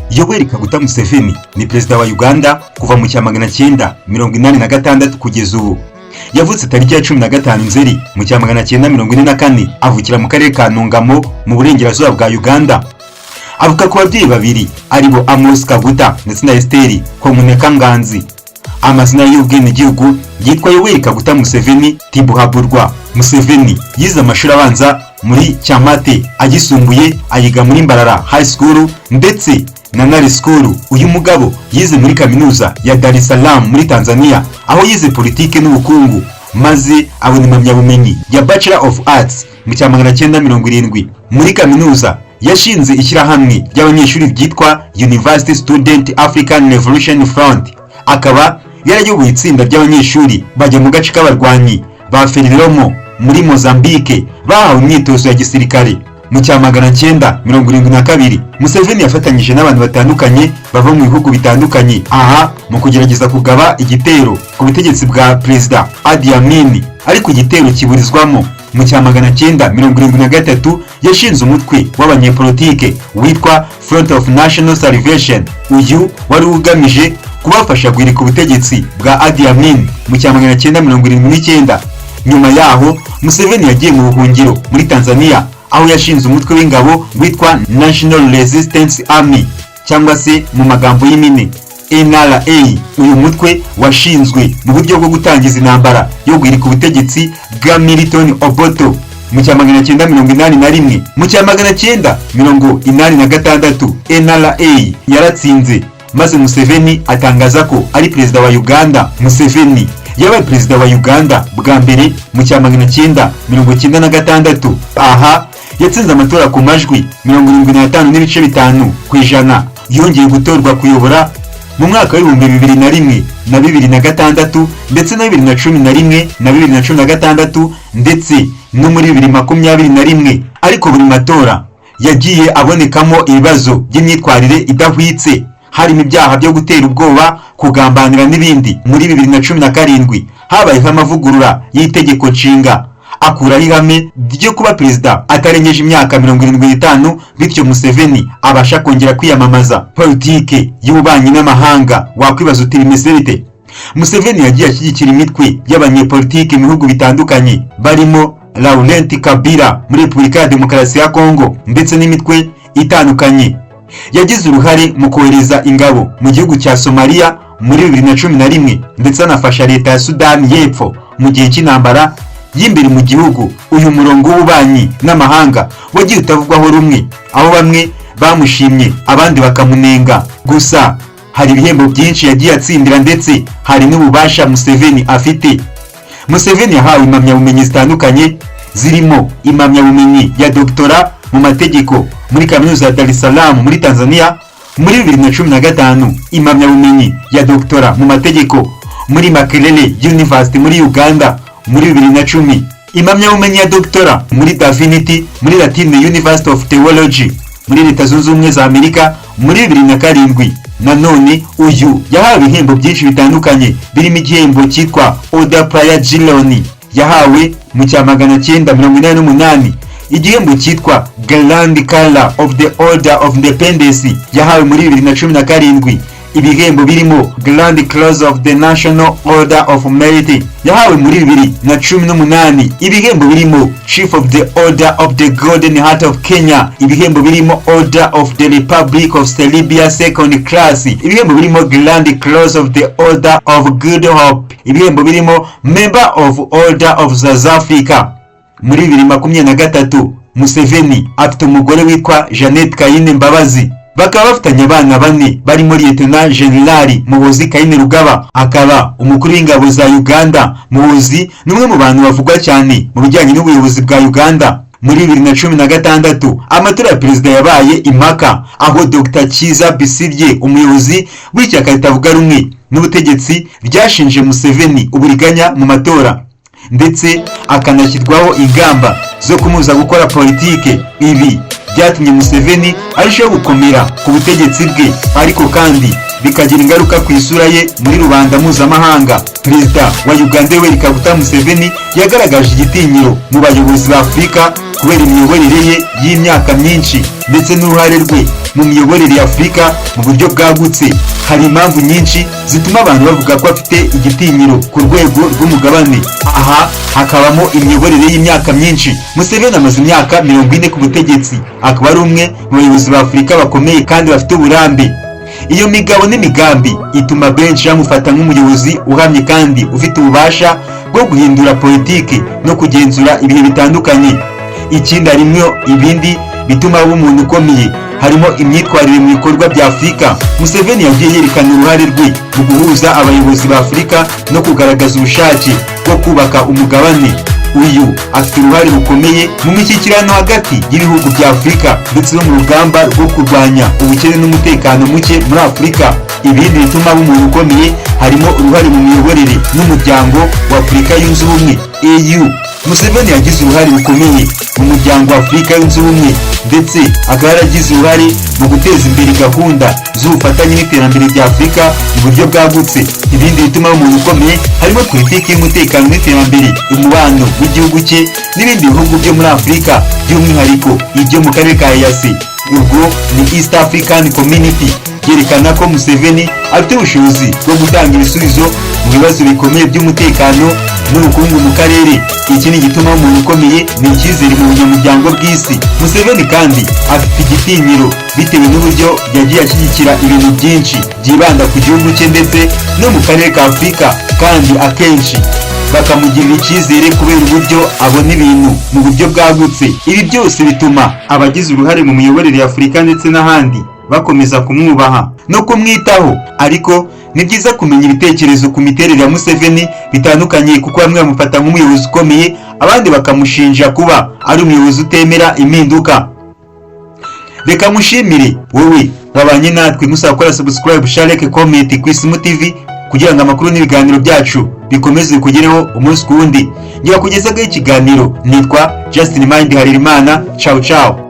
Yoweri Kaguta Museveni ni perezida wa Uganda kuva mu 1986 kugeza ubu. Yavutse tariki ya 15 Nzeri mu 1944, avukira mu karere ka Ntungamo mu burengerazuba bwa Uganda. Avuka ku babyeyi babiri aribo Amos Kaguta ndetse na Esther Komunekanganzi. Amazina y'ubwenegihugu yitwa Yoweri Kaguta Museveni Tibuhaburwa. Museveni yize amashuri abanza muri Kyamate, agisumbuye ayiga muri Mbarara High School ndetse na Nari School. Uyu mugabo yize muri kaminuza ya Dar es Salaam muri Tanzania, aho yize politike n'ubukungu, maze abona impamyabumenyi ya Bachelor of Arts mu 1970. Muri kaminuza yashinze ishyirahamwe ry'abanyeshuri ryitwa University Student African Revolution Front. Akaba yarayoboye itsinda ry'abanyeshuri bajya mu gace k'abarwanyi ba Frelimo muri Mozambique, bahawe imyitozo ya gisirikare. Mu 1972 Museveni yafatanyije n'abantu batandukanye bava mu bihugu bitandukanye aha mu kugerageza kugaba igitero ku butegetsi bwa Perezida Idi Amin, ariko igitero kiburizwamo. Mu 1973 yashinze umutwe w'abanyepolitike witwa Front of National Salvation. Uyu wari ugamije kubafasha guhirika ubutegetsi bwa Idi Amin mu 1979. Nyuma yaho Museveni yagiye mu buhungiro muri Tanzania, aho yashinze umutwe w'ingabo witwa National Resistance Army cyangwa se mu magambo y'imine NRA. Uyu mutwe washinzwe mu buryo bwo gutangiza intambara yo guhirika ubutegetsi bwa Milton Obote mu 1981. Mu 1986 NRA yaratsinze, maze Museveni atangaza ko ari perezida wa Uganda. Museveni yabaye perezida wa Uganda bwa mbere mu 1996. Aha yatsinze amatora ku majwi 75.5%. Yongeye gutorwa kuyobora mu mwaka wa 2001 na 2006 ndetse na 2011 na 2016 ndetse no muri 2021. Ariko buri matora yagiye abonekamo ibibazo by'imyitwarire idahwitse, harimo ibyaha byo gutera ubwoba, kugambanira n'ibindi. Muri 2017 habayeho amavugurura y'itegeko nshinga akuraho ihame ryo kuba perezida atarengeje imyaka 75, bityo Museveni abasha kongera kwiyamamaza. Politike y'ububanyi n'amahanga wakwibaza uti bimeze bite? Museveni yagiye ashyigikira imitwe y'abanyepolitike mu bihugu bitandukanye, barimo Laurent Kabila muri Repubulika ya Demokarasi ya Kongo ndetse n'imitwe itandukanye. Yagize uruhare mu kohereza ingabo mu gihugu cya Somalia muri 2011 ndetse anafasha leta ya Sudani y'Epfo mu gihe cy'intambara y'imbere mu gihugu. Uyu murongo w'ububanyi n'amahanga wagiye utavugwaho rumwe, aho bamwe bamushimye abandi bakamunenga. Gusa hari ibihembo byinshi yagiye atsindira ndetse hari n'ububasha Museveni afite. Museveni yahawe impamyabumenyi zitandukanye, zirimo impamyabumenyi ya doktora mu mategeko muri kaminuza ya Dar es Salaam muri Tanzania muri 2015, impamyabumenyi ya doktora mu mategeko muri Makerere University muri Uganda muri 2010, impamyabumenyi ya doktora muri Divinity muri Latin University of Theology muri Leta Zunze Ubumwe za Amerika muri 2007. Nanone uyu yahawe ibihembo byinshi bitandukanye, birimo igihembo cyitwa Order Prayer Giloni yahawe mu 1988, igihembo cyitwa Grand Color of the Order of Independence yahawe muri 2017, ibihembo birimo Grand Cross of the National Order of Merit yahawe muri 2018, ibihembo birimo Chief of the Order of the Golden Heart of Kenya, ibihembo birimo Order of the Republic of Serbia Second Class, ibihembo birimo Grand Cross of the Order of Good Hope, ibihembo birimo Member of Order of South Africa. Muri 2023 Museveni afite umugore witwa Janet Kayine Mbabazi, bakaba bafitanye abana bane barimo Lieutenant General Muhoozi Kainerugaba, akaba umukuru w'ingabo za Uganda. Muhoozi ni umwe mu bantu bavugwa cyane mu bijyanye n'ubuyobozi bwa Uganda. Muri 2016 amatora ya perezida yabaye impaka, aho Dr. Kiza Besigye, umuyobozi w'ishyaka ritavuga rumwe n'ubutegetsi, ryashinje Museveni uburiganya mu matora ndetse akanashyirwaho ingamba zo kumuza gukora politike. Ibi byatumye Museveni arushaho gukomera ku butegetsi bwe, ariko kandi bikagira ingaruka ku isura ye muri rubanda mpuzamahanga. Perezida wa Uganda Yoweri Kaguta Museveni yagaragaje igitinyiro mu bayobozi ba Afurika kubera imiyoborere ye y'imyaka myinshi ndetse n'uruhare rwe mu miyoborere ya Afurika mu buryo bwagutse. Hari impamvu nyinshi zituma abantu bavuga ko afite igitinyiro ku rwego rw'umugabane. Aha hakabamo imiyoborere y'imyaka myinshi. Museveni amaze imyaka 40 ku butegetsi, akaba ari umwe mu bayobozi ba Afurika bakomeye kandi bafite uburambe. Iyo migabo n'imigambi ituma benshi bamufata nk'umuyobozi uhamye kandi ufite ububasha bwo guhindura politiki no kugenzura ibihe bitandukanye. Ikindi harimo ibindi bituma aba umuntu ukomeye, harimo imyitwarire mu bikorwa bya Afurika. Museveni yagiye yerekana uruhare rwe mu guhuza abayobozi ba Afurika no kugaragaza ubushake bwo kubaka umugabane. Uyu afite uruhare rukomeye mu mishyikirano hagati y'ibihugu bya Afurika ndetse no mu rugamba rwo kurwanya ubukene n'umutekano muke muri Afurika. Ibindi bituma aba umuntu ukomeye harimo uruhare mu miyoborere n'umuryango wa Afurika yunze ubumwe (AU). Museveni yagize uruhare rukomeye mu muryango wa Afurika yunze ubumwe ndetse akaba yaragize uruhare mu guteza imbere gahunda z'ubufatanye n'iterambere rya Afurika mu buryo bwagutse. Ibindi bituma umuntu ukomeye harimo politiki y'umutekano n'iterambere, umubano w'igihugu cye n'ibindi bihugu byo muri Afurika, by'umwihariko ibyo mu karere ka EAC. Ubwo ni East African Community, yerekana ko Museveni afite ubushobozi bwo gutanga ibisubizo mu bibazo bikomeye by'umutekano n'ubukungu mu karere. Iki ni igituma umuntu ukomeye ni icyizere mu bunyamuryango bw'isi. Museveni kandi afite igitinyiro bitewe n'uburyo yagiye ashyigikira ibintu byinshi byibanda ku gihugu cye ndetse no mu karere ka Afurika, kandi akenshi bakamugirira icyizere kubera uburyo abona ibintu mu buryo bwagutse. Ibi byose bituma abagize uruhare mu miyoborere ya Afurika ndetse n'ahandi bakomeza kumwubaha no kumwitaho. Ariko ni byiza kumenya ibitekerezo ku miterere ya Museveni bitandukanye, kuko bamwe bamufata nk'umuyobozi ukomeye, abandi bakamushinja kuba ari umuyobozi utemera impinduka. Reka mushimire wowe wabanye natwe, musaba gukora subscribe, share, like, comment ku Isimu TV kugira ngo amakuru n'ibiganiro byacu bikomeze kugereho umunsi ku wundi. Ngiye kugezaho ikiganiro, nitwa Justin Mind Harerimana. Ciao ciao.